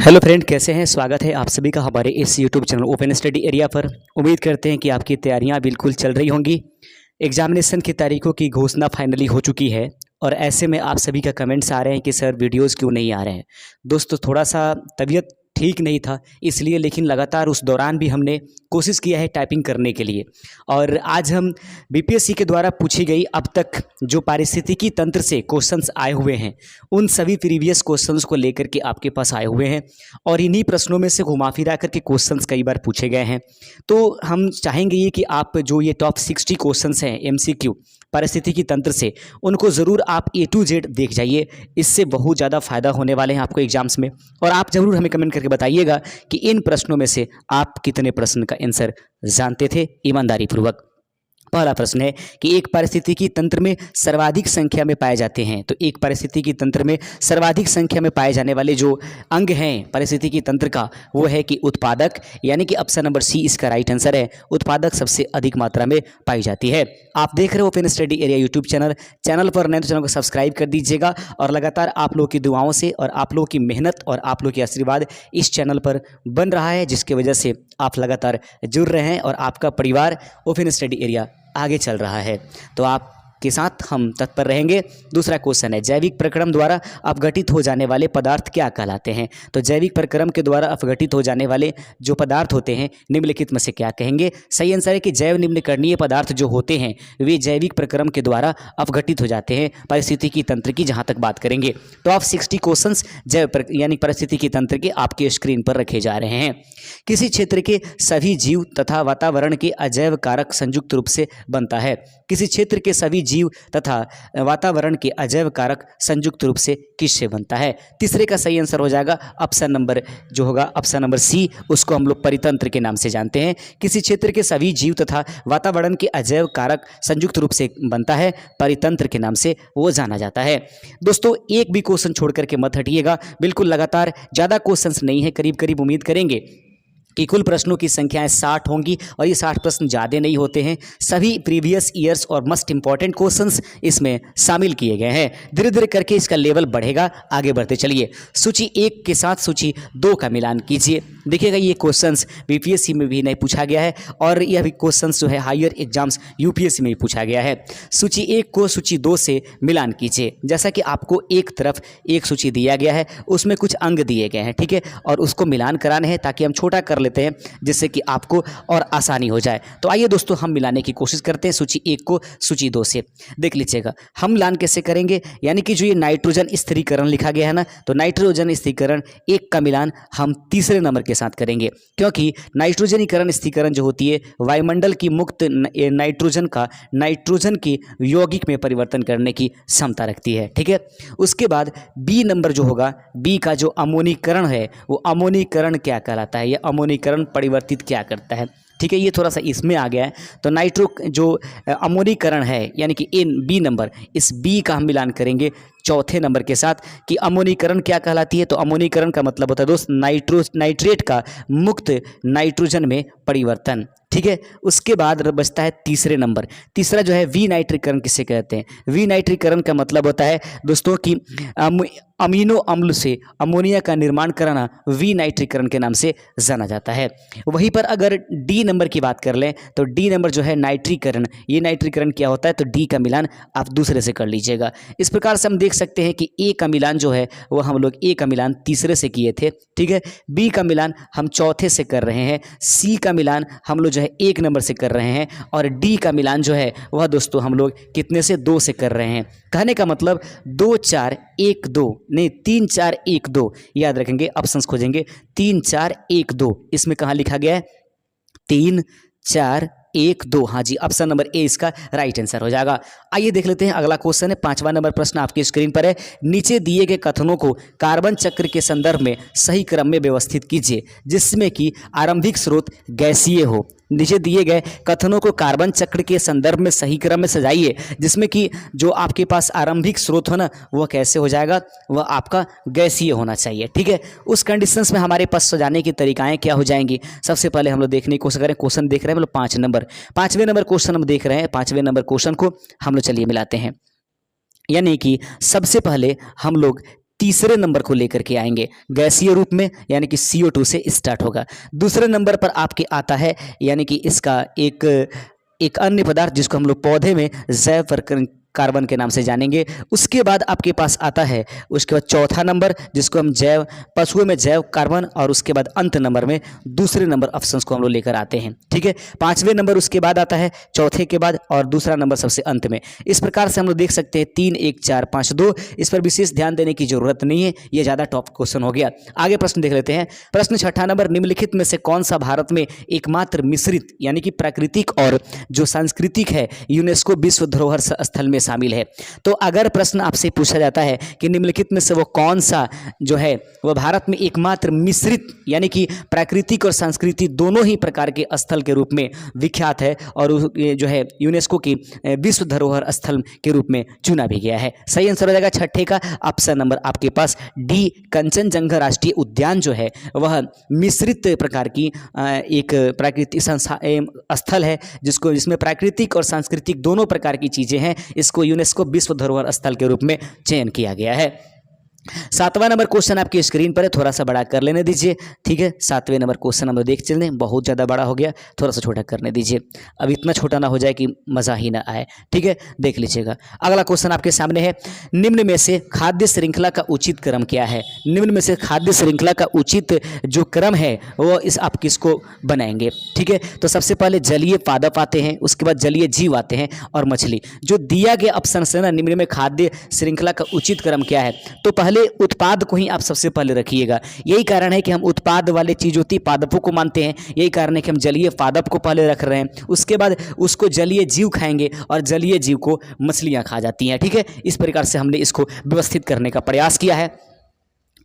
Hello friend, कैसे हैं। स्वागत है आप सभी का हमारे इस YouTube channel open study area पर। उम्मीद करते हैं कि आपकी तैयारियां बिल्कुल चल रही होंगी। एग्जामिनेशन की तारीखों की घोषणा फाइनली हो चुकी है और ऐसे में आप सभी का कमेंट्स आ रहे हैं कि सर वीडियोस क्यों नहीं आ रहे हैं। दोस्तों, थोड़ा सा तबीयत ठीक नहीं था इसलिए, लेकिन लगातार उस दौरान भी हमने कोशिश किया है टाइपिंग करने के लिए। और आज हम बीपीएससी के द्वारा पूछी गई अब तक जो पारिस्थितिकी तंत्र से क्वेश्चंस आए हुए हैं उन सभी प्रीवियस क्वेश्चंस को लेकर के आपके पास आए हुए हैं और इन्हीं प्रश्नों में से घुमा फिरा करके क्वेश्चंस कई बार पूछे गए हैं। तो हम चाहेंगे ये कि आप जो ये टॉप 60 क्वेश्चंस हैं एमसीक्यू पारिस्थितिकी तंत्र से, उनको ज़रूर आप A to Z देख जाइए। इससे बहुत ज़्यादा फायदा होने वाले हैं आपको एग्जाम्स में। और आप ज़रूर हमें कमेंट करके बताइएगा कि इन प्रश्नों में से आप कितने प्रश्न का आंसर जानते थे ईमानदारी पूर्वक। पहला प्रश्न है कि एक पारिस्थितिकी तंत्र में सर्वाधिक संख्या में पाए जाते हैं। तो एक पारिस्थितिकी तंत्र में सर्वाधिक संख्या में पाए जाने वाले जो अंग हैं पारिस्थितिकी तंत्र का, वो है कि उत्पादक, यानी कि ऑप्शन नंबर सी इसका राइट आंसर है। उत्पादक सबसे अधिक मात्रा में पाई जाती है। आप देख रहे हो open study area YouTube channel पर नए तो चैनल को सब्सक्राइब कर दीजिएगा। और लगातार आप लोगों की दुआओं से और आप लोगों की मेहनत और आप लोगों के आशीर्वाद इस चैनल पर बन रहा है, जिसकी वजह से आप लगातार जुड़ रहे हैं और आपका परिवार ओपन स्टडी एरिया आगे चल रहा है। तो आप के साथ हम तत्पर रहेंगे। दूसरा क्वेश्चन है, जैविक प्रक्रम द्वारा अपघटित हो जाने वाले पदार्थ क्या कहलाते हैं। तो जैविक प्रक्रम के द्वारा अपघटित हो जाने वाले जो पदार्थ होते हैं निम्नलिखित में से क्या कहेंगे। सही आंसर है कि जैव निम्नकरणीय पदार्थ जो होते हैं वे जैविक प्रक्रम के द्वारा अपघटित हो जाते हैं पारिस्थितिकी तंत्र की जहाँ तक बात करेंगे। तो आप 60 क्वेश्चन यानी पारिस्थितिकी तंत्र के आपके स्क्रीन पर रखे जा रहे हैं। किसी क्षेत्र के सभी जीव तथा वातावरण के अजैव कारक संयुक्त रूप से बनता है। किसी क्षेत्र के सभी जीव तथा वातावरण के अजैव कारक संयुक्त रूप से किससे बनता है। तीसरे का सही आंसर हो जाएगा ऑप्शन नंबर जो होगा ऑप्शन नंबर सी, उसको हम लोग परितंत्र के नाम से जानते हैं। किसी क्षेत्र के सभी जीव तथा वातावरण के अजैव कारक संयुक्त रूप से बनता है, परितंत्र के नाम से वो जाना जाता है। दोस्तों, एक भी क्वेश्चन छोड़ करके मत हटिएगा, बिल्कुल लगातार ज़्यादा क्वेश्चंस नहीं है, करीब करीब उम्मीद करेंगे कि कुल प्रश्नों की संख्याएं 60 होंगी और ये 60 प्रश्न ज़्यादा नहीं होते हैं। सभी प्रीवियस ईयर्स और मोस्ट इंपॉर्टेंट क्वेश्चंस इसमें शामिल किए गए हैं। धीरे धीरे करके इसका लेवल बढ़ेगा। आगे बढ़ते चलिए। सूची 1 के साथ सूची 2 का मिलान कीजिए। देखिएगा, ये क्वेश्चंस बीपीएससी में भी नहीं पूछा गया है और यह भी क्वेश्चंस जो है हायर एग्जाम्स यूपीएससी में भी पूछा गया है। सूची 1 को सूची 2 से मिलान कीजिए। जैसा कि आपको एक तरफ एक सूची दिया गया है, उसमें कुछ अंग दिए गए हैं, ठीक है, और उसको मिलान कराने हैं ताकि हम छोटा कर लेते हैं जिससे कि आपको और आसानी हो जाए। तो आइए दोस्तों, हम मिलाने की कोशिश करते हैं सूची 1 को सूची 2 से। देख लीजिएगा हम मिलान कैसे करेंगे। यानी कि जो ये नाइट्रोजन स्थिरीकरण लिखा गया है ना, तो नाइट्रोजन स्थिरीकरण 1 का मिलान हम तीसरे नंबर के साथ करेंगे, क्योंकि नाइट्रोजनीकरण स्थिरीकरण जो होती है वायुमंडल की मुक्त नाइट्रोजन का नाइट्रोजन के यौगिक में परिवर्तन करने की क्षमता रखती है, ठीक है। उसके बाद बी नंबर जो होगा, बी का जो अमोनीकरण है वो अमोनीकरण क्या कहलाता है, या अमोनीकरण परिवर्तित क्या करता है, ठीक है। ये थोड़ा सा इसमें आ गया है। तो नाइट्रो जो अमोनीकरण है यानी कि इन बी नंबर, इस बी का हम मिलान करेंगे चौथे नंबर के साथ कि अमोनीकरण क्या कहलाती है। तो अमोनीकरण का मतलब होता है दोस्त नाइट्रेट का मुक्त नाइट्रोजन में परिवर्तन, ठीक है। उसके बाद बचता है तीसरे नंबर। तीसरा जो है विनाइट्रीकरण किसे कहते हैं। विनाइट्रीकरण का मतलब होता है दोस्तों कि अमीनो अम्ल से अमोनिया का निर्माण कराना विनाइट्रीकरण के नाम से जाना जाता है। वहीं पर अगर डी नंबर की बात कर लें तो डी नंबर जो है नाइट्रीकरण, ये नाइट्रीकरण क्या होता है, तो डी का मिलान आप दूसरे से कर लीजिएगा। इस प्रकार से हम देख सकते हैं कि ए का मिलान जो है वो हम लोग ए का मिलान तीसरे से किए थे, ठीक है। बी का मिलान हम चौथे से कर रहे हैं। सी का मिलान हम लोग जो है 1 नंबर से कर रहे हैं और डी का मिलान जो है वह दोस्तों हम लोग कितने से 2 से कर रहे हैं। कहने का मतलब 2 4 1 2 नहीं 3 4 1 2, याद रखेंगे, ऑप्शंस खोजेंगे 3 4 1 2। इसमें कहाँ लिखा गया है 3 4 1 2। हाँ जी, ऑप्शन नंबर ए इसका राइट आंसर हो जाएगा। आइए देख लेते हैं अगला क्वेश्चन है। 5वां नंबर प्रश्न आपकी स्क्रीन पर है। नीचे दिए गए कथनों को कार्बन चक्र के संदर्भ में सही क्रम में व्यवस्थित कीजिए जिसमें कि आरंभिक स्रोत गैसीय हो। नीचे दिए गए कथनों को कार्बन चक्र के संदर्भ में सही क्रम में सजाइए जिसमें कि जो आपके पास आरंभिक स्रोत हो ना वह कैसे हो जाएगा, वह आपका गैसीय होना चाहिए, ठीक है। उस कंडीशंस में हमारे पास सजाने की तरीकाएं क्या हो जाएंगी। सबसे पहले हम लोग देखने की कोशिश करें। क्वेश्चन देख रहे हैं मतलब 5 नंबर, 5वें नंबर क्वेश्चन हम देख रहे हैं। 5वें नंबर क्वेश्चन को हम लोग चलिए मिलाते हैं। यानी कि सबसे पहले हम लोग तीसरे नंबर को लेकर के आएंगे गैसीय रूप में, यानी कि CO2 से स्टार्ट होगा। दूसरे नंबर पर आपके आता है यानी कि इसका एक अन्य पदार्थ जिसको हम लोग पौधे में जैव कार्बन के नाम से जानेंगे। उसके बाद आपके पास आता है उसके बाद चौथा नंबर जिसको हम जैव पशुओं में जैव कार्बन, और उसके बाद अंत नंबर में दूसरे नंबर ऑप्शंस को हम लोग लेकर आते हैं। ठीक है, पांचवें नंबर उसके बाद आता है चौथे के बाद, और दूसरा नंबर सबसे अंत में। इस प्रकार से हम लोग देख सकते हैं 3 1 4 5 2। इस पर विशेष ध्यान देने की जरूरत नहीं है, ये ज़्यादा टॉप क्वेश्चन हो गया। आगे प्रश्न देख लेते हैं। प्रश्न छठा नंबर, निम्नलिखित में से कौन सा भारत में एकमात्र मिश्रित यानी कि प्राकृतिक और जो सांस्कृतिक है यूनेस्को विश्व धरोहर स्थल में शामिल है। तो अगर प्रश्न आपसे पूछा जाता है कि निम्नलिखित में से वो कौन सा जो है वह भारत में एकमात्र मिश्रित यानी कि प्राकृतिक और सांस्कृतिक दोनों ही प्रकार के स्थल के रूप में विख्यात है और ये जो है यूनेस्को की विश्व धरोहर स्थल के रूप में चुना भी गया है। सही आंसर हो जाएगा छठे का ऑप्शन नंबर आपके पास डी, कंचनजंगा राष्ट्रीय उद्यान जो है वह मिश्रित प्रकार की एक प्राकृतिक स्थल है जिसमें प्राकृतिक और सांस्कृतिक दोनों प्रकार की चीजें हैं। इसको यूनेस्को विश्व धरोहर स्थल के रूप में चयन किया गया है। सातवां नंबर क्वेश्चन आपकी स्क्रीन पर है, थोड़ा सा बड़ा कर लेने दीजिए। ठीक है, सातवें नंबर क्वेश्चन हम लोग देख चल रहे हैं, बहुत ज़्यादा बड़ा हो गया, थोड़ा सा छोटा करने दीजिए। अब इतना छोटा ना हो जाए कि मज़ा ही ना आए। ठीक है, देख लीजिएगा। अगला क्वेश्चन आपके सामने है, निम्न में से खाद्य श्रृंखला का उचित क्रम क्या है? निम्न में से खाद्य श्रृंखला का उचित जो क्रम है वो आप किसको बनाएंगे? ठीक है, तो सबसे पहले जलीय पादप आते हैं, उसके बाद जलीय जीव आते हैं और मछली। जो दिया गया ऑप्शन से ना निम्न में खाद्य श्रृंखला का उचित क्रम क्या है, तो पहले उत्पाद को ही आप सबसे पहले रखिएगा। यही कारण है कि हम उत्पाद वाले चीज होती पादपों को मानते हैं, यही कारण है कि हम जलीय पादप को पहले रख रहे हैं। उसके बाद उसको जलीय जीव खाएंगे और जलीय जीव को मछलियां खा जाती हैं। ठीक है, इस प्रकार से हमने इसको व्यवस्थित करने का प्रयास किया है।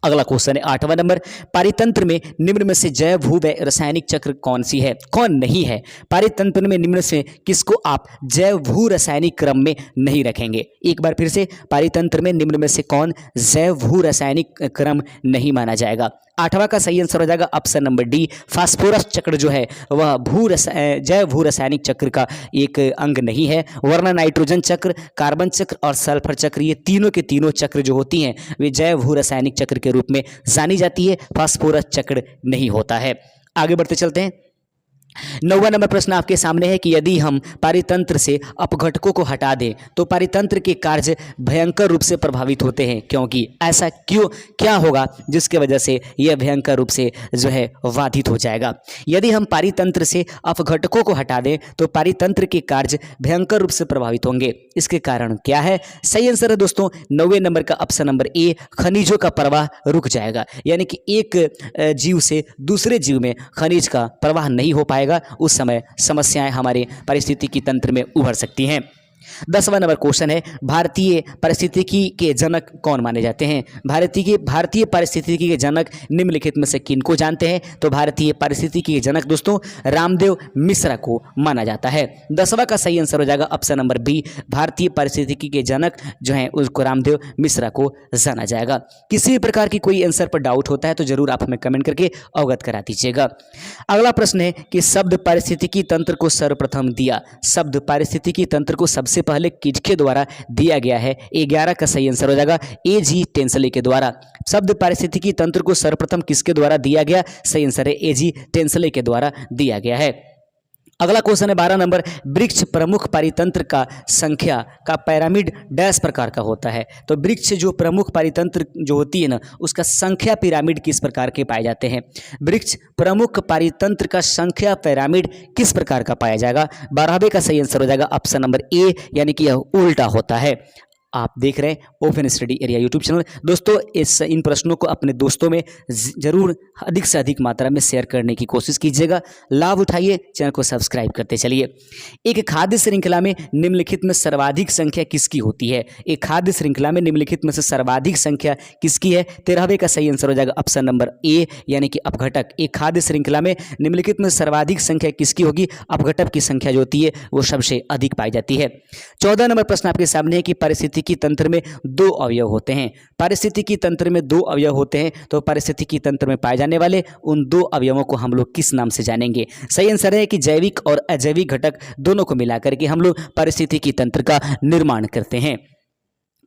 अगला क्वेश्चन है आठवां नंबर, पारितंत्र में निम्न में से जैव भू रासायनिक चक्र कौन सी है, कौन नहीं है? पारितंत्र में निम्न से किसको आप जैव भू रासायनिक क्रम में नहीं रखेंगे? एक बार फिर से, पारितंत्र में निम्न में से कौन जैव भू रासायनिक क्रम नहीं माना जाएगा? आठवां का सही आंसर हो जाएगा ऑप्शन नंबर डी, फास्फोरस चक्र जो है वह जैव भू रासायनिक चक्र का एक अंग नहीं है, वरना नाइट्रोजन चक्र, कार्बन चक्र और सल्फर चक्र ये तीनों के तीनों चक्र जो होती हैं वे जैव भू रासायनिक चक्र के रूप में जानी जाती है, फास्फोरस चक्र नहीं होता है। आगे बढ़ते चलते हैं। 9वां नंबर प्रश्न आपके सामने है कि यदि हम पारितंत्र से अपघटकों को हटा दें तो पारितंत्र के कार्य भयंकर रूप से प्रभावित होते हैं, क्योंकि ऐसा क्या होगा जिसके वजह से यह भयंकर रूप से जो है बाधित हो जाएगा? यदि हम पारितंत्र से अपघटकों को हटा दें तो पारितंत्र के कार्य भयंकर रूप से प्रभावित होंगे। इसके कारण क्या है? सही आंसर है दोस्तों 9वें नंबर का ऑप्शन नंबर ए, खनिजों का प्रवाह रुक जाएगा। यानी कि एक जीव से दूसरे जीव में खनिज का प्रवाह नहीं हो पाएगा, उस समय समस्याएं हमारे पारिस्थितिकी तंत्र में उभर सकती हैं। 10वां नंबर क्वेश्चन है, भारतीय पारिस्थितिकी के जनक कौन माने जाते हैं? भारतीय पारिस्थितिकी के जनक निम्नलिखित में से किनको जानते हैं? तो भारतीय पारिस्थितिकी के जनक दोस्तों रामदेव मिश्रा को माना जाता है। 10वां का सही आंसर हो जाएगा ऑप्शन नंबर बी, भारतीय पारिस्थितिकी के जनक जो है उसको रामदेव मिश्रा को जाना जाएगा। किसी भी प्रकार की कोई आंसर पर डाउट होता है तो जरूर आप हमें कमेंट करके अवगत करा दीजिएगा। अगला प्रश्न है कि शब्द पारिस्थितिकी तंत्र को सर्वप्रथम दिया, शब्द पारिस्थितिकी तंत्र को सबसे पहले किसके द्वारा दिया गया है? 11 का सही आंसर हो जाएगा A.G. टेंसले के द्वारा। शब्द पारिस्थितिकी तंत्र को सर्वप्रथम किसके द्वारा दिया गया? सही आंसर है A.G. टेंसले के द्वारा दिया गया है। अगला क्वेश्चन है 12 नंबर, वृक्ष प्रमुख पारितंत्र का संख्या का पैरामिड डैश प्रकार का होता है? तो वृक्ष जो प्रमुख पारितंत्र जो होती है ना उसका संख्या पिरामिड किस प्रकार के पाए जाते हैं? वृक्ष प्रमुख पारितंत्र का संख्या पिरामिड किस प्रकार का पाया जाएगा? 12वें का सही आंसर हो जाएगा ऑप्शन नंबर ए, यानी कि यह उल्टा होता है। आप देख रहे हैं open study area YouTube channel. दोस्तों इन प्रश्नों को अपने दोस्तों में जरूर अधिक से अधिक मात्रा में शेयर करने की कोशिश कीजिएगा। लाभ उठाइए, चैनल को सब्सक्राइब करते चलिए। एक खाद्य श्रृंखला में निम्नलिखित में सर्वाधिक संख्या किसकी होती है? एक खाद्य श्रृंखला में निम्नलिखित में से सर्वाधिक संख्या किसकी है? 13वें का सही आंसर हो जाएगा ऑप्शन नंबर ए, यानी कि अपघटक। एक खाद्य श्रृंखला में निम्नलिखित में सर्वाधिक संख्या किसकी होगी? अपघटक की संख्या जो होती है वो सबसे अधिक पाई जाती है। 14 नंबर प्रश्न आपके सामने है कि पारिस्थितिकी तंत्र में 2 अवयव होते हैं। पारिस्थितिकी तंत्र में 2 अवयव होते हैं, तो पारिस्थितिकी तंत्र में पाए जाने वाले उन 2 अवयवों को हम लोग किस नाम से जानेंगे? सही आंसर है कि जैविक और अजैविक घटक दोनों को मिलाकर के हम लोग पारिस्थितिकी तंत्र का निर्माण करते हैं।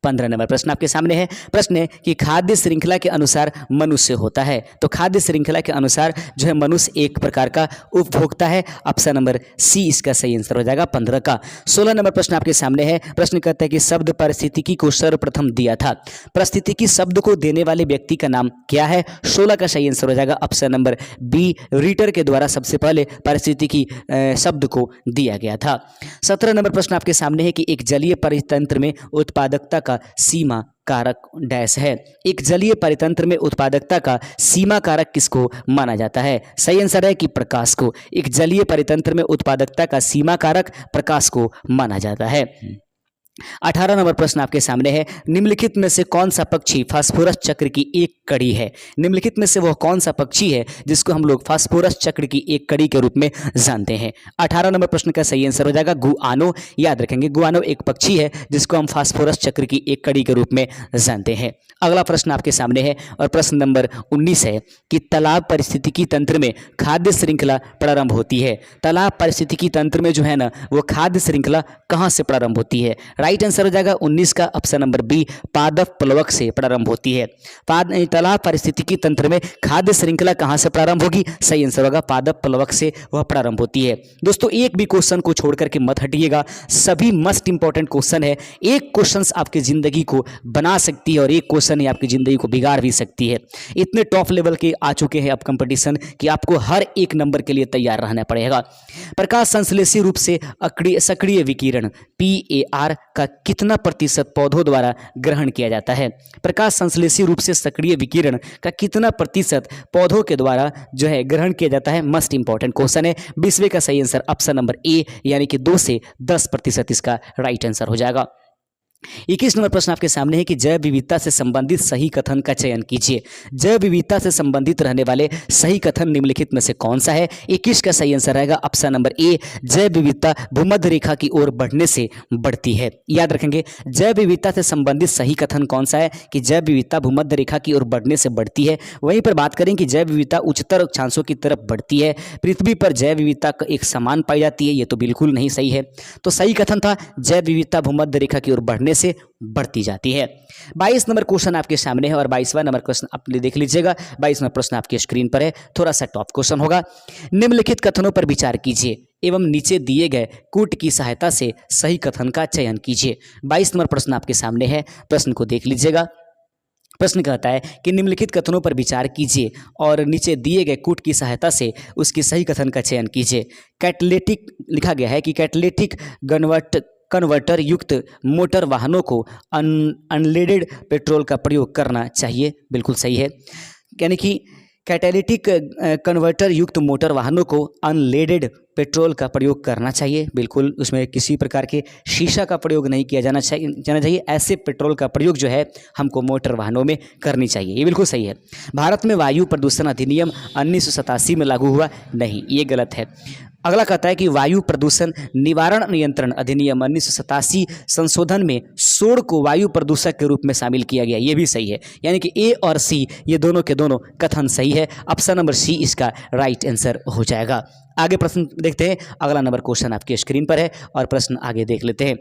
15 नंबर प्रश्न आपके सामने है। प्रश्न है कि खाद्य श्रृंखला के अनुसार मनुष्य होता है, तो खाद्य श्रृंखला के अनुसार जो है मनुष्य एक प्रकार का उपभोक्ता है। ऑप्शन नंबर सी इसका सही आंसर हो जाएगा 15 का। 16 नंबर प्रश्न आपके सामने है। प्रश्न कहता है कि शब्द पारिस्थितिकी को सर्वप्रथम दिया था, पारिस्थितिकी शब्द को देने वाले व्यक्ति का नाम क्या है? 16 का सही आंसर हो जाएगा ऑप्शन नंबर बी, रीटर के द्वारा सबसे पहले पारिस्थितिकी शब्द को दिया गया था। 17 नंबर प्रश्न आपके सामने है कि एक जलीय परितंत्र में उत्पादकता का सीमा कारक डैश है। एक जलीय परितंत्र में उत्पादकता का सीमा कारक किसको माना जाता है? सही आंसर है कि प्रकाश को। एक जलीय परितंत्र में उत्पादकता का सीमा कारक प्रकाश को माना जाता है। 18 नंबर प्रश्न आपके सामने है। निम्नलिखित में से कौन सा पक्षी फास्फोरस चक्र की एक कड़ी है? निम्नलिखित में से वह कौन सा पक्षी है जिसको हम लोग फास्फोरस चक्र की एक कड़ी के रूप में जानते हैं? 18 नंबर प्रश्न का सही आंसर हो जाएगा गुआनो। याद रखेंगे गुआनो एक पक्षी है जिसको हम फास्फोरस चक्र की एक कड़ी के रूप में जानते हैं। अगला प्रश्न आपके सामने है और प्रश्न नंबर 19 है कि तालाब पारिस्थितिकी तंत्र में खाद्य श्रृंखला प्रारंभ होती है। तालाब पारिस्थितिकी तंत्र में जो है ना वो खाद्य श्रृंखला कहाँ से प्रारंभ होती है? राइट आंसर हो जाएगा 19 का ऑप्शन नंबर बी, पादप प्लवक से प्रारंभ होती है। तालाब पारिस्थितिकी तंत्र में खाद्य श्रृंखला कहाँ से प्रारंभ होगी? सही आंसर होगा पादप प्लवक से वह प्रारंभ होती है। दोस्तों एक भी क्वेश्चन को छोड़ करके मत हटिएगा, सभी मस्ट इंपॉर्टेंट क्वेश्चन है। एक क्वेश्चन आपकी जिंदगी को बना सकती है और एक क्वेश्चन ही आपकी जिंदगी को बिगाड़ भी सकती है। इतने टॉप लेवल के आ चुके हैं अब कंपटीशन कि आपको हर एक नंबर के लिए तैयार रहना पड़ेगा। प्रकाश संश्लेषी रूप से सक्रिय विकिरण PAR का कितना प्रतिशत पौधों द्वारा ग्रहण किया जाता है? प्रकाश संश्लेषी रूप से सक्रिय विकिरण का कितना प्रतिशत पौधों के द्वारा जो है ग्रहण किया जाता है? मस्ट इंपॉर्टेंट क्वेश्चन है। 20वें का सही आंसर ऑप्शन नंबर ए यानी कि 2 से 10% इसका राइट आंसर हो जाएगा। 21 नंबर प्रश्न आपके सामने है कि जैव विविधता से संबंधित सही कथन का चयन कीजिए। जैव विविधता से संबंधित रहने वाले सही कथन निम्नलिखित में से कौन सा है? 21 का सही आंसर रहेगा ऑप्शन नंबर ए, जैव विविधता भूमध्य रेखा की ओर बढ़ने से बढ़ती है। याद रखेंगे जैव विविधता से संबंधित सही कथन कौन सा है कि जैव विविधता भूमध्य रेखा की ओर बढ़ने से बढ़ती है। वहीं पर बात करें कि जैव विविधता उच्चतर अक्षांशों की तरफ बढ़ती है। पृथ्वी पर जैव विविधता एक समान पाई जाती है, ये तो बिल्कुल नहीं सही है। तो सही कथन था जैव विविधता भूमध्य रेखा की ओर बढ़ने से बढ़ती जाती है। 22 नंबर क्वेश्चन आपके सामने है और 22वां नंबर क्वेश्चन आप देख लीजिएगा। 22वां प्रश्न आपकी स्क्रीन पर है, थोड़ा सा टॉप क्वेश्चन होगा। निम्नलिखित कथनों पर विचार कीजिए एवं नीचे दिए गए कूट की सहायता से सही कथन का चयन कीजिए। 22 नंबर प्रश्न आपके सामने है, प्रश्न को देख लीजिएगा। प्रश्न कहता है कि निम्नलिखित कथनों पर विचार कीजिए और नीचे दिए गए कूट की सहायता से उसकी सही कथन का चयन कीजिए। कैटलिटिक लिखा गया है कि कैटलिटिक कन्वर्टर युक्त मोटर वाहनों को अनलेडेड पेट्रोल का प्रयोग करना चाहिए। बिल्कुल सही है, यानी कि कैटालिटिक कन्वर्टर युक्त मोटर वाहनों को अनलेडेड पेट्रोल का प्रयोग करना चाहिए। बिल्कुल उसमें किसी प्रकार के शीशा का प्रयोग नहीं किया जाना चाहिए। ऐसे पेट्रोल का प्रयोग जो है हमको मोटर वाहनों में करनी चाहिए, ये बिल्कुल सही है। भारत में वायु प्रदूषण अधिनियम 1987 में लागू हुआ, नहीं, ये गलत है। अगला कहता है कि वायु प्रदूषण निवारण नियंत्रण अधिनियम 1987 संशोधन में शोर को वायु प्रदूषक के रूप में शामिल किया गया, ये भी सही है। यानी कि ए और सी ये दोनों के दोनों कथन सही है। ऑप्शन नंबर सी इसका राइट आंसर हो जाएगा। आगे प्रश्न देखते हैं। अगला नंबर क्वेश्चन आपकी स्क्रीन पर है और प्रश्न आगे देख लेते हैं।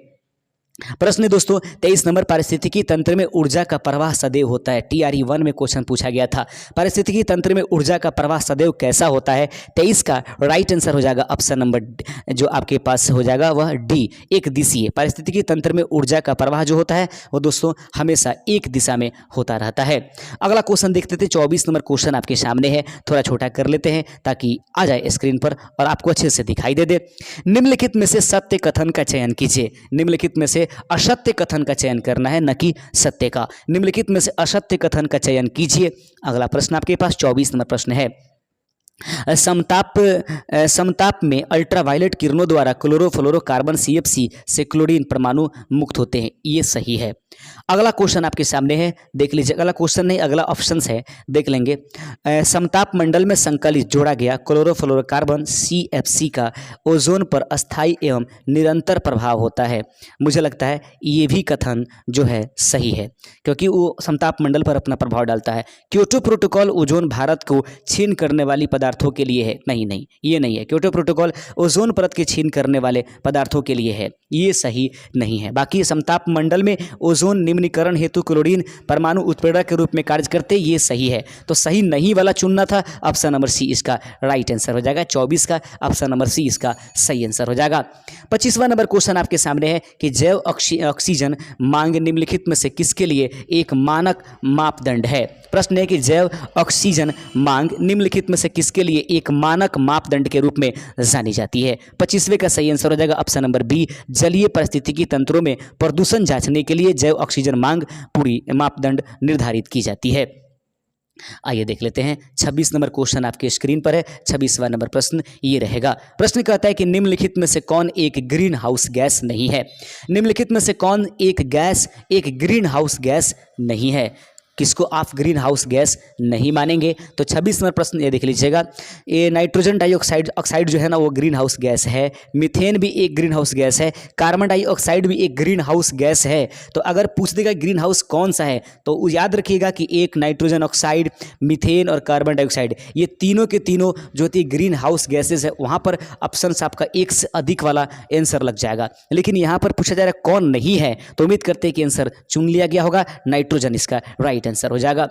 प्रश्न दोस्तों 23 नंबर, पारिस्थितिकी तंत्र में ऊर्जा का प्रवाह सदैव होता है। TRE 1 में क्वेश्चन पूछा गया था, पारिस्थितिकी तंत्र में ऊर्जा का प्रवाह सदैव कैसा होता है? 23 का राइट आंसर हो जाएगा ऑप्शन नंबर जो आपके पास हो जाएगा वह डी, एक दिशीय। पारिस्थितिकी तंत्र में ऊर्जा का प्रवाह जो होता है वो दोस्तों हमेशा एक दिशा में होता रहता है। अगला क्वेश्चन देखते थे। 24 नंबर क्वेश्चन आपके सामने है, थोड़ा छोटा कर लेते हैं ताकि आ जाए स्क्रीन पर और आपको अच्छे से दिखाई दे। निम्नलिखित में से सत्य कथन का चयन कीजिए। निम्नलिखित में से असत्य कथन का चयन करना है, न कि सत्य का। निम्नलिखित में से असत्य कथन का चयन कीजिए। अगला प्रश्न आपके पास 24 नंबर प्रश्न है। समताप में अल्ट्रावायलेट किरणों द्वारा क्लोरोफ्लोरोकार्बन CFC से क्लोरीन परमाणु मुक्त होते हैं, ये सही है। अगला क्वेश्चन आपके सामने है, देख लीजिए। अगला क्वेश्चन नहीं, अगला ऑप्शन है, देख लेंगे। समताप मंडल में संकलित जोड़ा गया क्लोरोफ्लोरोकार्बन CFC का ओजोन पर अस्थायी एवं निरंतर प्रभाव होता है। मुझे लगता है ये भी कथन जो है सही है, क्योंकि वो समताप मंडल पर अपना प्रभाव डालता है। क्योटो प्रोटोकॉल ओजोन भारत को छीन करने वाली पदार्थों के लिए है, नहीं, ये नहीं है। क्योटो प्रोटोकॉल ओजोन परत के छीन करने वाले पदार्थों के लिए है। ये सही नहीं है। बाकी समताप मंडल में ओजोन निम्नीकरण हेतु क्लोरीन परमाणु उत्प्रेरक के रूप में कार्य करते, ये सही है। तो सही नहीं वाला चुनना था, ऑप्शन नंबर सी इसका राइट आंसर हो जाएगा। 24 का ऑप्शन नंबर सी इसका सही आंसर हो जाएगा। 25वां नंबर क्वेश्चन आपके सामने है कि जैव ऑक्सीजन मांग निम्नलिखित में से किसके लिए एक मानक मापदंड है। प्रश्न है कि जैव ऑक्सीजन मांग निम्नलिखित में से किसके लिए एक मानक मापदंड के रूप में जानी जाती है। 25वें का सही आंसर हो जाएगा ऑप्शन नंबर बी, जलीय पारिस्थितिकी तंत्रों में प्रदूषण जांचने के लिए जैव ऑक्सीजन मांग पूरी मापदंड निर्धारित की जाती है। आइए देख लेते हैं 26 नंबर क्वेश्चन आपके स्क्रीन पर है। 26वां नंबर प्रश्न ये रहेगा। प्रश्न कहता है कि निम्नलिखित में से कौन एक ग्रीन हाउस गैस नहीं है। निम्नलिखित में से कौन एक ग्रीन हाउस गैस नहीं है। किसको आप ग्रीन हाउस गैस नहीं मानेंगे। तो 26 नंबर प्रश्न ये देख लीजिएगा। ये नाइट्रोजन डाइऑक्साइड जो है ना वो ग्रीन हाउस गैस है। मीथेन भी एक ग्रीन हाउस गैस है। कार्बन डाइऑक्साइड भी एक ग्रीन हाउस गैस है। तो अगर पूछ देगा ग्रीन हाउस कौन सा है तो याद रखिएगा कि एक नाइट्रोजन ऑक्साइड, मीथेन और कार्बन डाइऑक्साइड ये तीनों के तीनों जो होती है ग्रीन हाउस गैसेज है। वहाँ पर ऑप्शन आपका एक से अधिक वाला आंसर लग जाएगा। लेकिन यहाँ पर पूछा जा रहा है कौन नहीं है, तो उम्मीद करते हैं कि आंसर चुन लिया गया होगा। नाइट्रोजन इसका राइट आंसर हो जाएगा।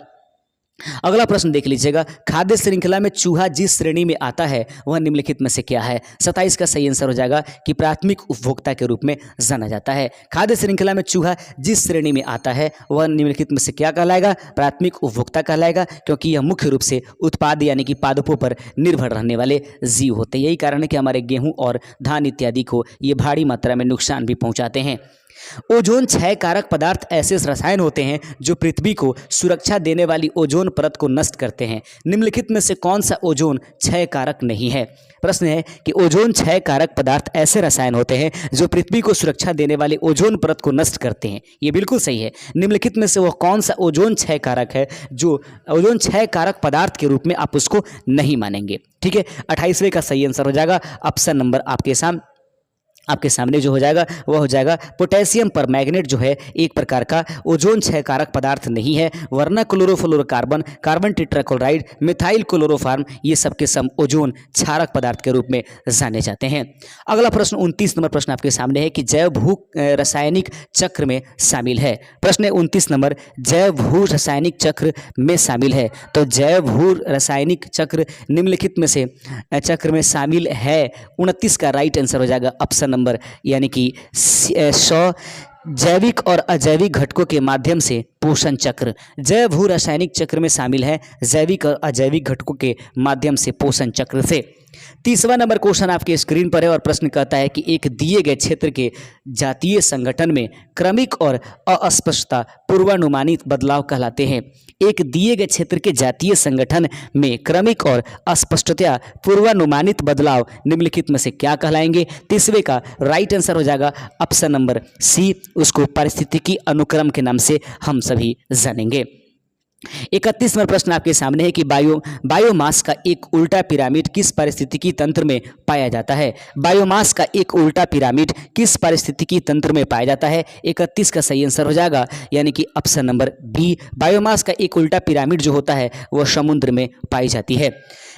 अगला प्रश्न देख लीजिएगा। खाद्य श्रृंखला में चूहा जिस श्रेणी में आता है वह निम्नलिखित में से क्या है। 27 का सही आंसर हो जाएगा कि प्राथमिक उपभोक्ता के रूप में जाना जाता है। खाद्य श्रृंखला में चूहा जिस श्रेणी में आता है वह निम्नलिखित में से क्या कहलाएगा, प्राथमिक उपभोक्ता कहलाएगा, क्योंकि यह मुख्य रूप से उत्पाद यानी कि पादपों पर निर्भर रहने वाले जीव होते हैं। यही कारण है कि हमारे गेहूं और धान इत्यादि को ये भारी मात्रा में नुकसान भी पहुंचाते हैं। ओजोन क्षय कारक पदार्थ ऐसे रसायन होते हैं जो पृथ्वी को सुरक्षा देने वाली ओजोन परत को नष्ट करते हैं। निम्नलिखित में से कौन सा ओजोन क्षय कारक नहीं है। प्रश्न है कि ओजोन क्षय कारक पदार्थ ऐसे रसायन होते हैं जो पृथ्वी को सुरक्षा देने वाली ओजोन परत को नष्ट करते हैं। ये बिल्कुल सही है। निम्नलिखित में से वह कौन सा ओजोन क्षय कारक है जो ओजोन क्षय कारक पदार्थ के रूप में आप उसको नहीं मानेंगे। ठीक है, 28वें का सही आंसर हो जाएगा ऑप्शन नंबर आपके सामने जो हो जाएगा वह हो जाएगा पोटेशियम परमैंगनेट जो है एक प्रकार का ओजोन क्षय कारक पदार्थ नहीं है, वरना chlorofluorocarbon, carbon tetrachloride, methyl chloroform ये सब के सब ओजोन क्षारक पदार्थ के रूप में जाने जाते हैं। अगला प्रश्न 29 नंबर प्रश्न आपके सामने है कि जैव भू रासायनिक चक्र में शामिल है। प्रश्न है 29 नंबर, जैव भू रासायनिक चक्र में शामिल है। तो जैव भू रासायनिक चक्र निम्नलिखित में से चक्र में शामिल है। 29 का राइट आंसर हो जाएगा ऑप्शन नंबर यानी कि 100 जैविक और अजैविक घटकों के माध्यम से पोषण चक्र। जैव भू रासायनिक चक्र में शामिल है जैविक और अजैविक घटकों के माध्यम से पोषण चक्र से। 30वां नंबर क्वेश्चन आपके स्क्रीन पर है और प्रश्न कहता है कि एक दिए गए क्षेत्र के जातीय संगठन में क्रमिक और अस्पष्टता पूर्वानुमानित बदलाव कहलाते हैं। एक दिए गए क्षेत्र के जातीय संगठन में क्रमिक और अस्पष्टता पूर्वानुमानित बदलाव निम्नलिखित में से क्या कहलाएंगे। 30वें का राइट आंसर हो जाएगा ऑप्शन नंबर सी, उसको पारिस्थितिकी अनुक्रम के नाम से हम सभी जानेंगे। 31वां प्रश्न आपके सामने है कि बायोमास का एक उल्टा पिरामिड किस पारिस्थितिकी तंत्र में पाया जाता है। बायोमास का एक उल्टा पिरामिड किस पारिस्थितिकी तंत्र में पाया जाता है। 31 का सही आंसर हो जाएगा यानी कि ऑप्शन नंबर बी, बायोमास का एक उल्टा पिरामिड जो होता है वह समुद्र में पाई जाती है।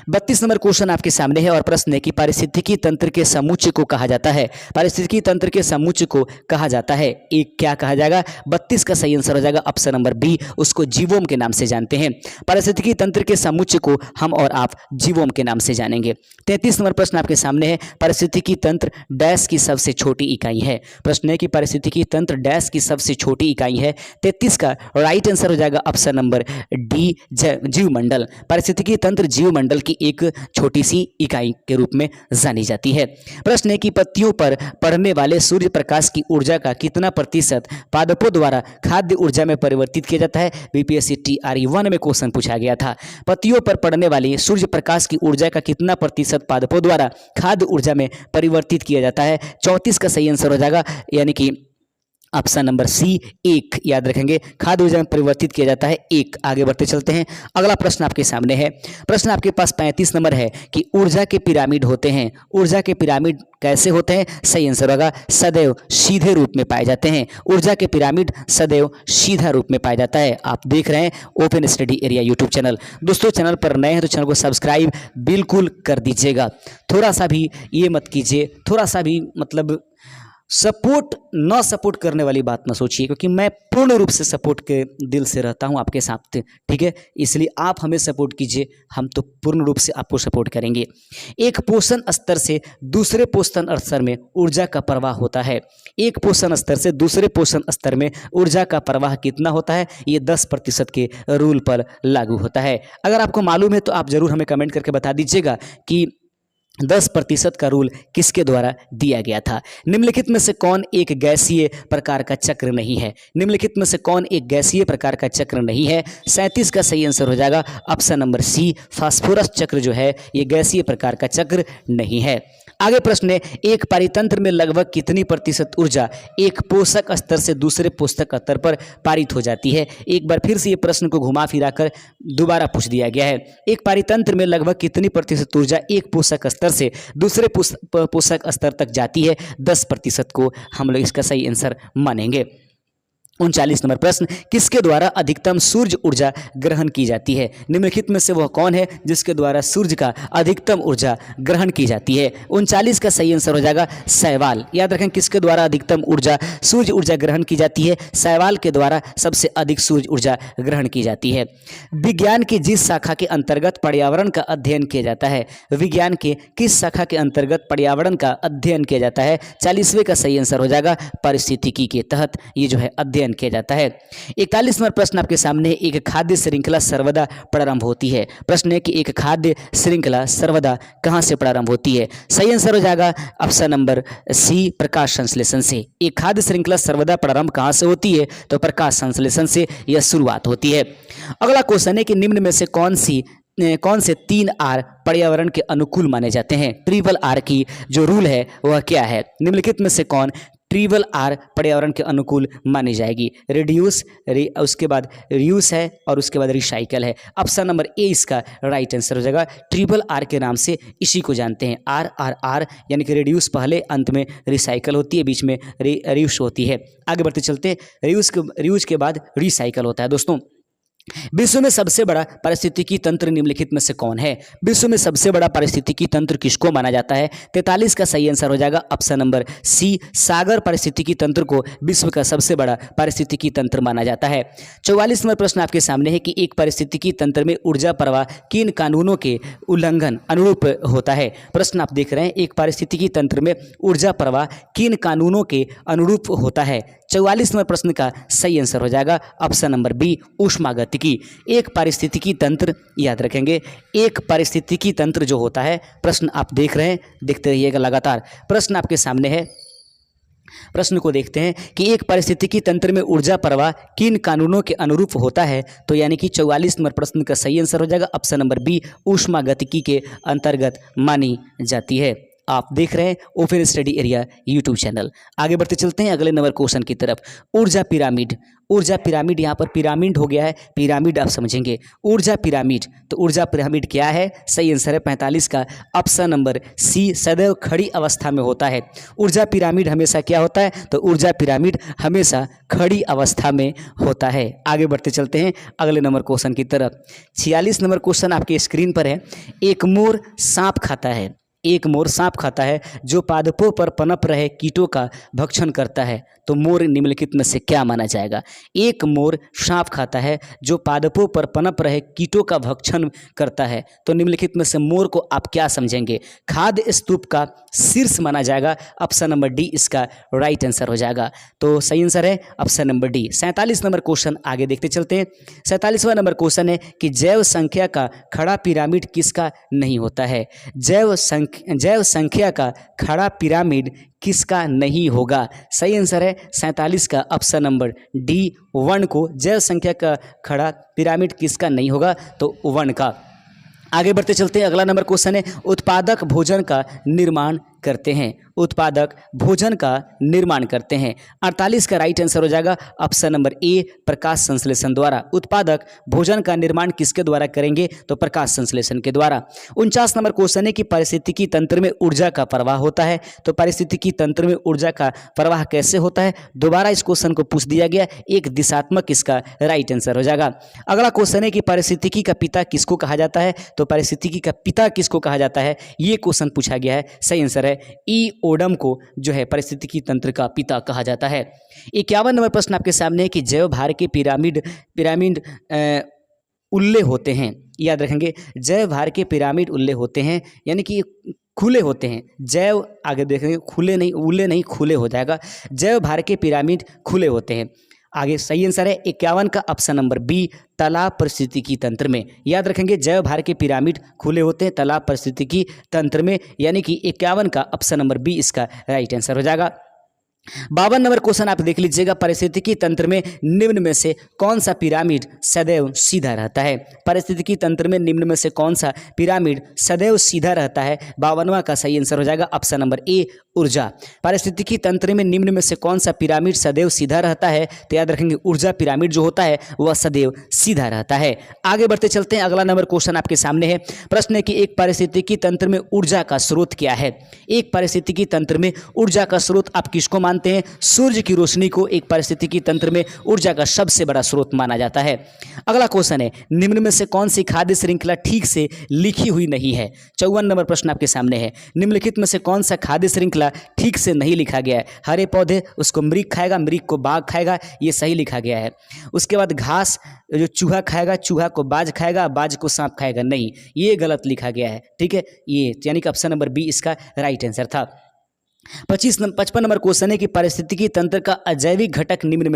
32 नंबर क्वेश्चन आपके सामने है और प्रश्न है कि पारिस्थितिकी तंत्र के समुच्चय को कहा जाता है। पारिस्थितिकी तंत्र के समुच्चय को कहा जाता है एक क्या कहा जाएगा। 32 का सही आंसर हो जाएगा ऑप्शन नंबर बी, उसको जीवोम के नाम से जानते हैं। पारिस्थितिकी तंत्र के समुच्चय को हम और आप जीवोम के नाम से जानेंगे। 33 नंबर प्रश्न आपके सामने है, पारिस्थितिकी तंत्र डैश की सबसे छोटी इकाई है। प्रश्न है कि पारिस्थितिकी तंत्र डैश की सबसे छोटी इकाई है। 33 का राइट आंसर हो जाएगा ऑप्शन नंबर डी, जीवमंडल। पारिस्थितिकी तंत्र जीवमंडल की एक छोटी सी इकाई के रूप में जानी जाती है। प्रश्न है कि पत्तियों पर पड़ने वाले सूर्य प्रकाश की ऊर्जा का कितना प्रतिशत पादपों द्वारा खाद्य ऊर्जा में परिवर्तित किया जाता है। बीपीएससी TRE 1 में क्वेश्चन पूछा गया था। पत्तियों पर पड़ने वाली सूर्य प्रकाश की ऊर्जा का कितना प्रतिशत पादपों द्वारा खाद्य ऊर्जा में परिवर्तित किया जाता है। 34 का सही आंसर हो जाएगा यानी कि ऑप्शन नंबर सी, 1 याद रखेंगे। खाद्य ऊर्जा में परिवर्तित किया जाता है 1। आगे बढ़ते चलते हैं। अगला प्रश्न आपके सामने है। प्रश्न आपके पास 35 नंबर है कि ऊर्जा के पिरामिड होते हैं। ऊर्जा के पिरामिड कैसे होते हैं। सही आंसर होगा सदैव सीधे रूप में पाए जाते हैं। ऊर्जा के पिरामिड सदैव सीधा रूप में पाया जाता है। आप देख रहे हैं open study area YouTube channel. दोस्तों चैनल पर नए हैं तो चैनल को सब्सक्राइब बिल्कुल कर दीजिएगा। थोड़ा सा भी ये मत कीजिए, थोड़ा सा भी मतलब सपोर्ट ना सपोर्ट करने वाली बात ना सोचिए, क्योंकि मैं पूर्ण रूप से सपोर्ट के दिल से रहता हूं आपके साथ, ठीक है। इसलिए आप हमें सपोर्ट कीजिए, हम तो पूर्ण रूप से आपको सपोर्ट करेंगे। एक पोषण स्तर से दूसरे पोषण स्तर में ऊर्जा का प्रवाह होता है। एक पोषण स्तर से दूसरे पोषण स्तर में ऊर्जा का प्रवाह कितना होता है? ये 10% के रूल पर लागू होता है। अगर आपको मालूम है तो आप जरूर हमें कमेंट करके बता दीजिएगा कि 10% का रूल किसके द्वारा दिया गया था। निम्नलिखित में से कौन एक गैसीय प्रकार का चक्र नहीं है? निम्नलिखित में से कौन एक गैसीय प्रकार का चक्र नहीं है? 37 का सही आंसर हो जाएगा ऑप्शन नंबर सी, फास्फोरस चक्र जो है ये गैसीय प्रकार का चक्र नहीं है। आगे प्रश्न है, एक पारितंत्र में लगभग कितनी प्रतिशत ऊर्जा एक पोषक स्तर से दूसरे पोषक स्तर पर पारित हो जाती है? एक बार फिर से ये प्रश्न को घुमा फिरा कर दोबारा पूछ दिया गया है। एक पारितंत्र में लगभग कितनी प्रतिशत ऊर्जा एक पोषक स्तर से दूसरे पोषक स्तर तक जाती है? 10% को हम लोग इसका सही आंसर मानेंगे। 39 नंबर प्रश्न, किसके द्वारा अधिकतम सूर्य ऊर्जा ग्रहण की जाती है? निम्नलिखित में से वह कौन है जिसके द्वारा सूर्य का अधिकतम ऊर्जा ग्रहण की जाती है? 39 का सही आंसर हो जाएगा शैवाल। याद रखें, किसके द्वारा अधिकतम ऊर्जा सूर्य ऊर्जा ग्रहण की जाती है? शैवाल के द्वारा सबसे अधिक सूर्य ऊर्जा ग्रहण की जाती है। विज्ञान की जिस शाखा के अंतर्गत पर्यावरण का अध्ययन किया जाता है, विज्ञान के किस शाखा के अंतर्गत पर्यावरण का अध्ययन किया जाता है? 40वें का सही आंसर हो जाएगा पारिस्थितिकी के तहत ये जो है अध्ययन किया जाता है। 41 नंबर प्रश्न आपके सामने, एक खाद्य श्रृंखला सर्वदा प्रारंभ होती है। प्रश्न है कि एक खाद्य श्रृंखला सर्वदा कहां से प्रारंभ होती है? सही आंसर हो जाएगा ऑप्शन नंबर सी, प्रकाश संश्लेषण से। एक खाद्य श्रृंखला सर्वदा प्रारंभ कहां से होती है? तो प्रकाश संश्लेषण से यह शुरुआत होती है। अगला क्वेश्चन है कि निम्न में से कौन से 3 आर पर्यावरण के अनुकूल माने जाते हैं? ट्रिपल आर की जो रूल है वह क्या है? निम्नलिखित में से कौन ट्रिपल आर पर्यावरण के अनुकूल मानी जाएगी? रिड्यूस, उसके बाद रीयूस है और उसके बाद रिसाइकल है। ऑप्शन नंबर ए इसका राइट आंसर हो जाएगा। ट्रिपल आर के नाम से इसी को जानते हैं। आर आर आर यानी कि रिड्यूस पहले, अंत में रिसाइकल होती है, बीच में रीयूस होती है। आगे बढ़ते चलते, रीयूस के बाद रिसाइकल होता है। दोस्तों, विश्व में सबसे बड़ा पारिस्थितिकी तंत्र निम्नलिखित में से कौन है? विश्व में सबसे बड़ा पारिस्थितिकी तंत्र किसको माना जाता है? 43 का सही आंसर हो जाएगा ऑप्शन नंबर सी, सागर पारिस्थितिकी तंत्र को विश्व का सबसे बड़ा पारिस्थितिकी तंत्र माना जाता है। 44 नंबर प्रश्न आपके सामने है कि एक पारिस्थितिकी तंत्र में ऊर्जा प्रवाह किन कानूनों के उल्लंघन अनुरूप होता है? प्रश्न आप देख रहे हैं, एक पारिस्थितिकी तंत्र में ऊर्जा प्रवाह किन कानूनों के अनुरूप होता है? 44 नंबर प्रश्न का सही आंसर हो जाएगा ऑप्शन नंबर बी, ऊष्मागतिकी। एक पारिस्थितिकी तंत्र, याद रखेंगे, एक पारिस्थितिकी तंत्र जो होता है, प्रश्न आप देख रहे हैं, देखते रहिएगा लगातार। प्रश्न आपके सामने है, प्रश्न को देखते हैं कि एक पारिस्थितिकी तंत्र में ऊर्जा प्रवाह किन कानूनों के अनुरूप होता है? तो यानी कि 44 नंबर प्रश्न का सही आंसर हो जाएगा ऑप्शन नंबर बी, ऊष्मागतिकी के अंतर्गत मानी जाती है। आप देख रहे हैं open study area YouTube channel. आगे बढ़ते चलते हैं अगले नंबर क्वेश्चन की तरफ। ऊर्जा पिरामिड, ऊर्जा पिरामिड, यहाँ पर पिरामिड हो गया है, पिरामिड आप समझेंगे। ऊर्जा पिरामिड, तो ऊर्जा पिरामिड क्या है? सही आंसर है 45 का ऑप्शन नंबर सी, सदैव खड़ी अवस्था में होता है। ऊर्जा पिरामिड हमेशा क्या होता है? तो ऊर्जा पिरामिड हमेशा खड़ी अवस्था में होता है। आगे बढ़ते चलते हैं अगले नंबर क्वेश्चन की तरफ। 46 नंबर क्वेश्चन आपके स्क्रीन पर है। एक मोर सांप खाता है, एक मोर सांप खाता है जो पादपों पर पनप रहे कीटों का भक्षण करता है, तो मोर निम्नलिखित में से क्या माना जाएगा? एक मोर सांप खाता है जो पादपों पर पनप रहे कीटों का भक्षण करता है, तो निम्नलिखित में से मोर को आप क्या समझेंगे? खाद्य स्तूप का शीर्ष माना जाएगा। ऑप्शन नंबर डी इसका राइट आंसर हो जाएगा। तो सही आंसर है option number D. 47 number question आगे देखते चलते हैं। 47वां नंबर क्वेश्चन है कि जैव संख्या का खड़ा पिरामिड किसका नहीं होता है? जैव संख्या का खड़ा पिरामिड किसका नहीं होगा? सही आंसर है 47 का ऑप्शन नंबर डी, 1 को। जैव संख्या का खड़ा पिरामिड किसका नहीं होगा? तो 1 का। आगे बढ़ते चलते हैं अगला नंबर क्वेश्चन है, उत्पादक भोजन का निर्माण करते हैं, उत्पादक भोजन का निर्माण करते हैं। 48 का राइट आंसर हो जाएगा ऑप्शन नंबर ए, प्रकाश संश्लेषण द्वारा। उत्पादक भोजन का निर्माण किसके द्वारा करेंगे? तो प्रकाश संश्लेषण के द्वारा। 49 नंबर क्वेश्चन है कि पारिस्थितिकी तंत्र में ऊर्जा का प्रवाह होता है, तो पारिस्थितिकी तंत्र में ऊर्जा का प्रवाह कैसे होता है? दोबारा इस क्वेश्चन को पूछ दिया गया, एक दिशात्मक इसका राइट आंसर हो जाएगा। अगला क्वेश्चन है कि पारिस्थितिकी का पिता किसको कहा जाता है? तो पारिस्थितिकी का पिता किसको कहा जाता है? ये क्वेश्चन पूछा गया है। सही आंसर है ईओडम को जो है पारिस्थितिकी तंत्र का पिता कहा जाता है। 51 नंबर प्रश्न आपके सामने है कि जैव भार के पिरामिड उल्ले होते हैं। याद रखेंगे, जैव भार के पिरामिड उल्ले होते हैं, यानी कि खुले होते हैं। जैव, आगे देखेंगे, खुले नहीं, उल्ले नहीं, खुले हो जाएगा। जैव भार के पिरामिड खुले होते हैं। आगे सही आंसर है 51 का ऑप्शन नंबर बी, तालाब पारिस्थितिकी तंत्र में। याद रखेंगे, जैव भार के पिरामिड खुले होते हैं तालाब पारिस्थितिकी तंत्र में, यानी कि 51 का ऑप्शन नंबर बी इसका राइट आंसर हो जाएगा। 52 नंबर क्वेश्चन आप देख लीजिएगा, पारिस्थितिकी तंत्र में निम्न में से कौन सा पिरामिड सदैव सीधा रहता है? पारिस्थितिकी तंत्र में निम्न में से कौन सा पिरामिड सदैव सीधा रहता है? 52वां का सही आंसर हो जाएगा ऑप्शन नंबर ए, ऊर्जा। पारिस्थितिकी तंत्र में निम्न में से कौन सा पिरामिड सदैव सीधा रहता है? तो याद रखेंगे, ऊर्जा पिरामिड जो होता है वह सदैव सीधा रहता है। आगे बढ़ते चलते हैं, अगला नंबर क्वेश्चन आपके सामने है। प्रश्न है कि एक पारिस्थितिकी तंत्र में ऊर्जा का स्रोत क्या है? एक पारिस्थितिकी तंत्र में ऊर्जा का स्रोत आप किसको मानते हैं? सूर्य की रोशनी को एक पारिस्थितिकी तंत्र में ऊर्जा का सबसे बड़ा स्रोत माना जाता है। अगला क्वेश्चन है, निम्न में से कौन सी खाद्य श्रृंखला ठीक से लिखी हुई नहीं है? 54 नंबर प्रश्न आपके सामने है। निम्नलिखित में से कौन सा खाद्य श्रृंखला ठीक से नहीं लिखा गया है? हरे पौधे, उसको मृग खाएगा, मृग को बाघ खाएगा, ये सही लिखा गया है। उसके बाद घास जो चूहा खाएगा, चूहा को बाज खाएगा, बाज को सांप खाएगा, नहीं, ये गलत लिखा गया है। ठीक है, ये यानी कि ऑप्शन नंबर बी इसका राइट आंसर था। 55 नंबर क्वेश्चन है कि पारिस्थितिकी तंत्र का अजैविक घटक निम्न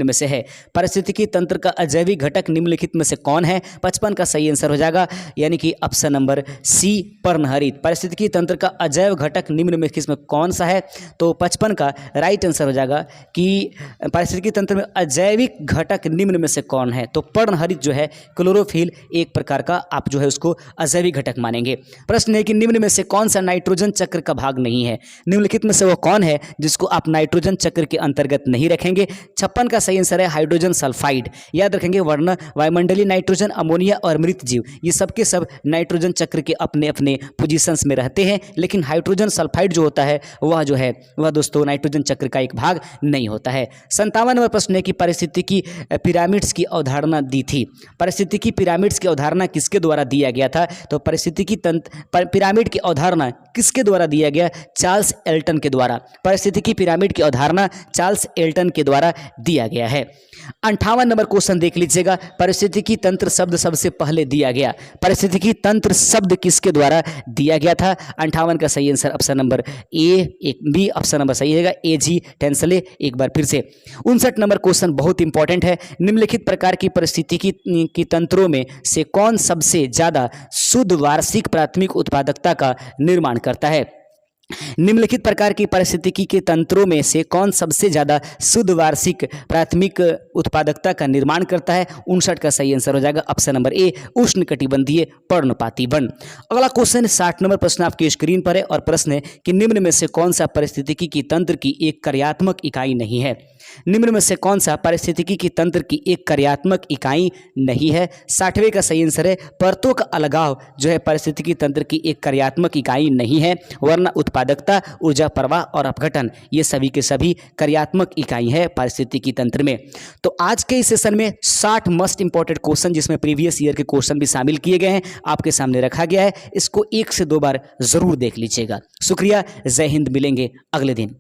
में से है। पारिस्थितिकी तंत्र का अजैविक घटक निम्नलिखित में से कौन है? 55 का सही आंसर हो जाएगा, यानी कि ऑप्शन नंबर सी, पर्णहरित। पारिस्थितिकी तंत्र का अजैव घटक निम्न में किसमें कौन सा है? तो 55 का राइट आंसर हो जाएगा कि पारिस्थितिकी तंत्र में अजैविक घटक निम्न में से कौन है? तो पर्णहरित जो है, क्लोरोफिल, एक प्रकार का आप जो है उसको अजैविक घटक मानेंगे। प्रश्न है कि निम्न में से कौन सा नाइट्रोजन चक्र का भाग नहीं है? निम्नलिखित में से वो कौन है जिसको आप नाइट्रोजन चक्र के अंतर्गत नहीं रखेंगे? 56 का सही आंसर है हाइड्रोजन सल्फाइड। याद रखेंगे, वरना वायुमंडलीय नाइट्रोजन, अमोनिया और मृत जीव, ये सब के सब नाइट्रोजन चक्र के अपने अपने पोजीशंस में रहते हैं, लेकिन हाइड्रोजन सल्फाइड जो होता है वह जो है वह दोस्तों नाइट्रोजन चक्र का एक भाग नहीं होता है। 57 नंबर प्रश्न है कि पारिस्थितिकी पिरामिड्स की अवधारणा दी थी। पारिस्थितिकी पिरामिड्स की अवधारणा किसके द्वारा दिया गया था? तो पारिस्थितिकी तंत्र पिरामिड की अवधारणा किसके द्वारा दिया गया? चार्ल्स एल्टन के द्वारा। पारिस्थितिकी पिरामिड की अवधारणा चार्ल्स एल्टन के द्वारा दिया गया है। 58 नंबर क्वेश्चन देख लीजिएगा, पारिस्थितिकी तंत्र शब्द सबसे पहले दिया गया। पारिस्थितिकी तंत्र शब्द किसके द्वारा दिया गया था? 58 का सही आंसर ऑप्शन नंबर ए, एक बी ऑप्शन नंबर सही रहेगा, ए जी टेंसले। एक बार फिर से 59 नंबर क्वेश्चन बहुत इंपॉर्टेंट है। निम्नलिखित प्रकार की पारिस्थितिकी की तंत्रों में से कौन सबसे ज्यादा शुद्ध वार्षिक प्राथमिक उत्पादकता का निर्माण करता है? निम्नलिखित प्रकार की पारिस्थितिकी के तंत्रों में से कौन सबसे ज्यादा शुद्ध वार्षिक प्राथमिक उत्पादकता का निर्माण करता है? 59 का सही आंसर हो जाएगा ऑप्शन नंबर ए, उष्णकटिबंधीय पर्णपाती वन। अगला क्वेश्चन 60 नंबर प्रश्न आपकी स्क्रीन पर है और प्रश्न है कि निम्न में से कौन सा पारिस्थितिकी की तंत्र की एक कार्यात्मक इकाई नहीं है? निम्न में से कौन सा पारिस्थितिकी की तंत्र की एक कार्यात्मक इकाई नहीं है? 60वें का सही आंसर है परतों का अलगाव जो है पारिस्थितिकी तंत्र की एक कार्यात्मक इकाई नहीं है, वरना उत्पादकता, ऊर्जा प्रवाह और अपघटन ये सभी के सभी कार्यात्मक इकाई है पारिस्थितिकी तंत्र में। तो आज के इस सेशन में 60 मोस्ट इंपॉर्टेंट क्वेश्चन जिसमें प्रीवियस ईयर के क्वेश्चन भी शामिल किए गए हैं आपके सामने रखा गया है। इसको 1 से 2 बार जरूर देख लीजिएगा। शुक्रिया, जय हिंद, मिलेंगे अगले दिन।